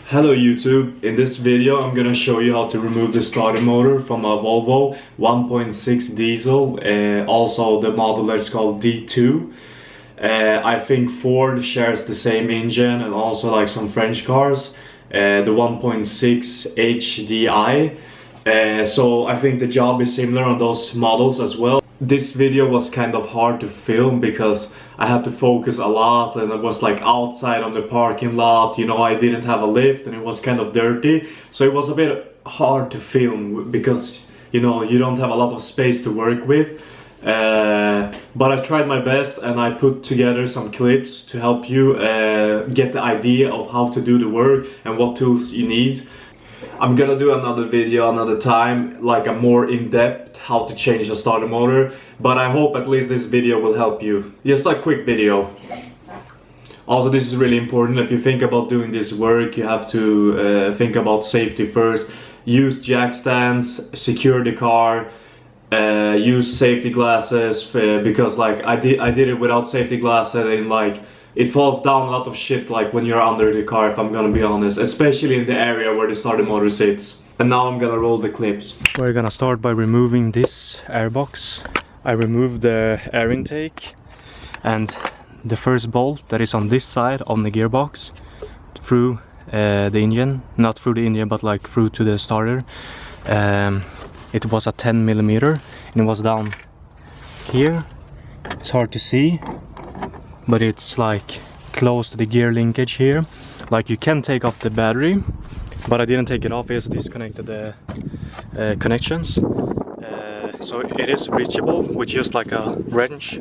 Hello YouTube, in this video I'm gonna show you how to remove the starter motor from a Volvo 1.6 diesel, also the model that's called D2. I think Ford shares the same engine and also like some French cars, the 1.6 HDI. So I think the job is similar on those models as well. This video was kind of hard to film because I had to focus a lot and it was like outside on the parking lot, you know, I didn't have a lift and it was kind of dirty. So it was a bit hard to film because, you know, you don't have a lot of space to work with. But I tried my best and I put together some clips to help you get the idea of how to do the work and what tools you need. I'm gonna do another video another time, like a more in-depth how to change the starter motor, but I hope at least this video will help you. Just a quick video. Also, this is really important. If you think about doing this work, you have to think about safety first. Use jack stands, secure the car, use safety glasses, because like I did it without safety glasses and like it falls down a lot of shit like when you're under the car, if I'm gonna be honest, especially in the area where the starter motor sits. And now I'm gonna roll the clips. We're gonna start by removing this airbox. I removed the air intake and the first bolt that is on this side on the gearbox through the engine, not through the engine but like through to the starter. It was a 10mm and it was down here. It's hard to see, but it's like close to the gear linkage here. Like you can take off the battery, but I didn't take it off. I just disconnected the connections. So it is reachable with just like a wrench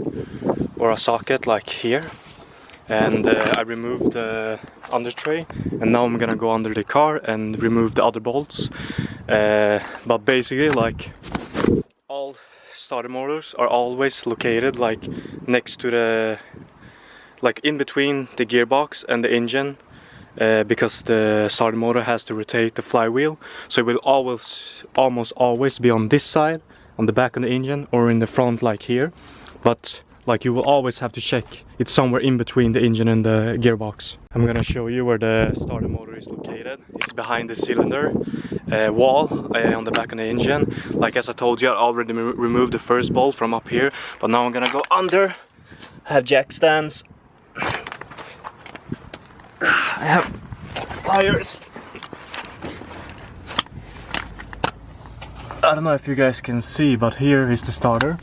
or a socket like here. And I removed the under tray and now I'm gonna go under the car and remove the other bolts. But basically like all starter motors are always located like next to the, like in between the gearbox and the engine, because the starter motor has to rotate the flywheel, so it will almost always be on this side, on the back of the engine, or in the front like here. But like you will always have to check it's somewhere in between the engine and the gearbox. I'm gonna show you where the starter motor is located. It's behind the cylinder wall on the back of the engine. Like as I told you, I already removed the first bolt from up here, but now I'm gonna go under. I have jack stands. I have pliers. I don't know if you guys can see, but here is the starter.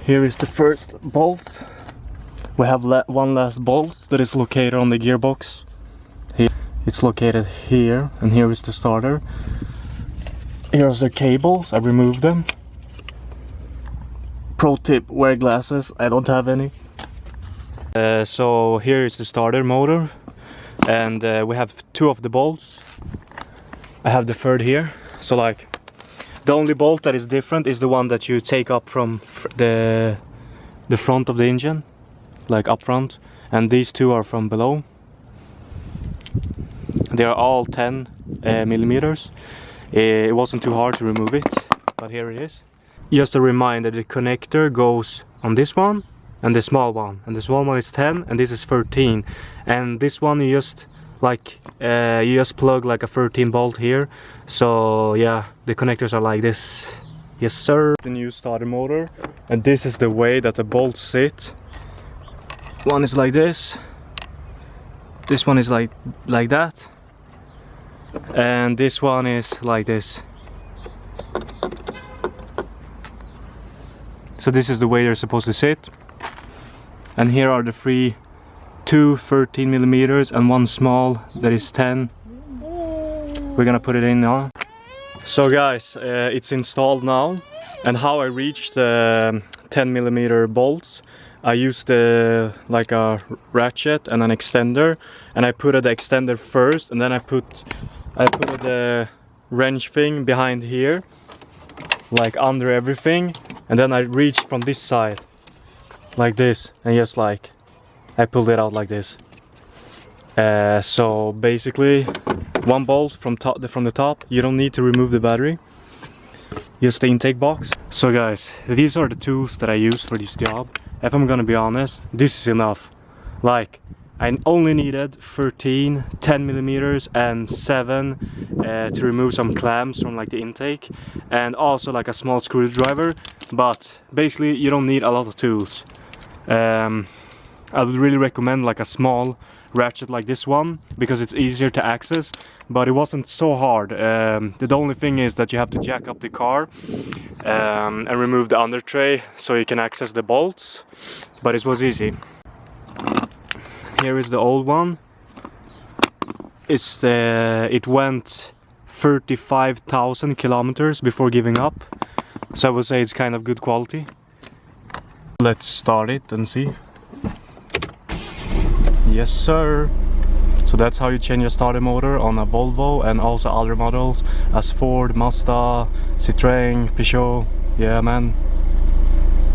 Here is the first bolt. We have one last bolt that is located on the gearbox. Here. It's located here, and here is the starter. Here's the cables, I removed them. Pro tip, wear glasses, I don't have any. So here is the starter motor, and we have two of the bolts. I have the third here, so like the only bolt that is different is the one that you take up from the front of the engine, like up front, and these two are from below. They are all 10mm. It wasn't too hard to remove it, but here it is. Just a reminder, the connector goes on this one and the small one, and the small one is 10 and this is 13, and this one you just like you just plug like a 13 bolt here. So yeah, the connectors are like this. Yes sir. The new starter motor, and this is the way that the bolts sit. One is like this, this one is like that, and this one is like this. So this is the way they're supposed to sit. And here are the two 13mm and one small that is 10. We're gonna put it in now. So guys, it's installed now. And how I reached the 10mm bolts, I used like a ratchet and an extender, and I put the extender first, and then I put the wrench thing behind here, like under everything, and then I reached from this side like this, and just like I pulled it out like this. So basically one bolt from the top. You don't need to remove the battery, just the intake box. So guys, these are the tools that I use for this job. If I'm gonna be honest, this is enough. Like I only needed 13, 10 millimeters and 7 to remove some clamps from like the intake, and also like a small screwdriver. But basically you don't need a lot of tools. I would really recommend like a small ratchet like this one, because it's easier to access, but it wasn't so hard. The only thing is that you have to jack up the car and remove the under tray so you can access the bolts, but it was easy. Here is the old one. It went 35,000 kilometers before giving up, so I would say it's kind of good quality. Let's start it and see. Yes sir. So that's how you change your starter motor on a Volvo, and also other models as Ford, Mazda, C30, Peugeot. Yeah man.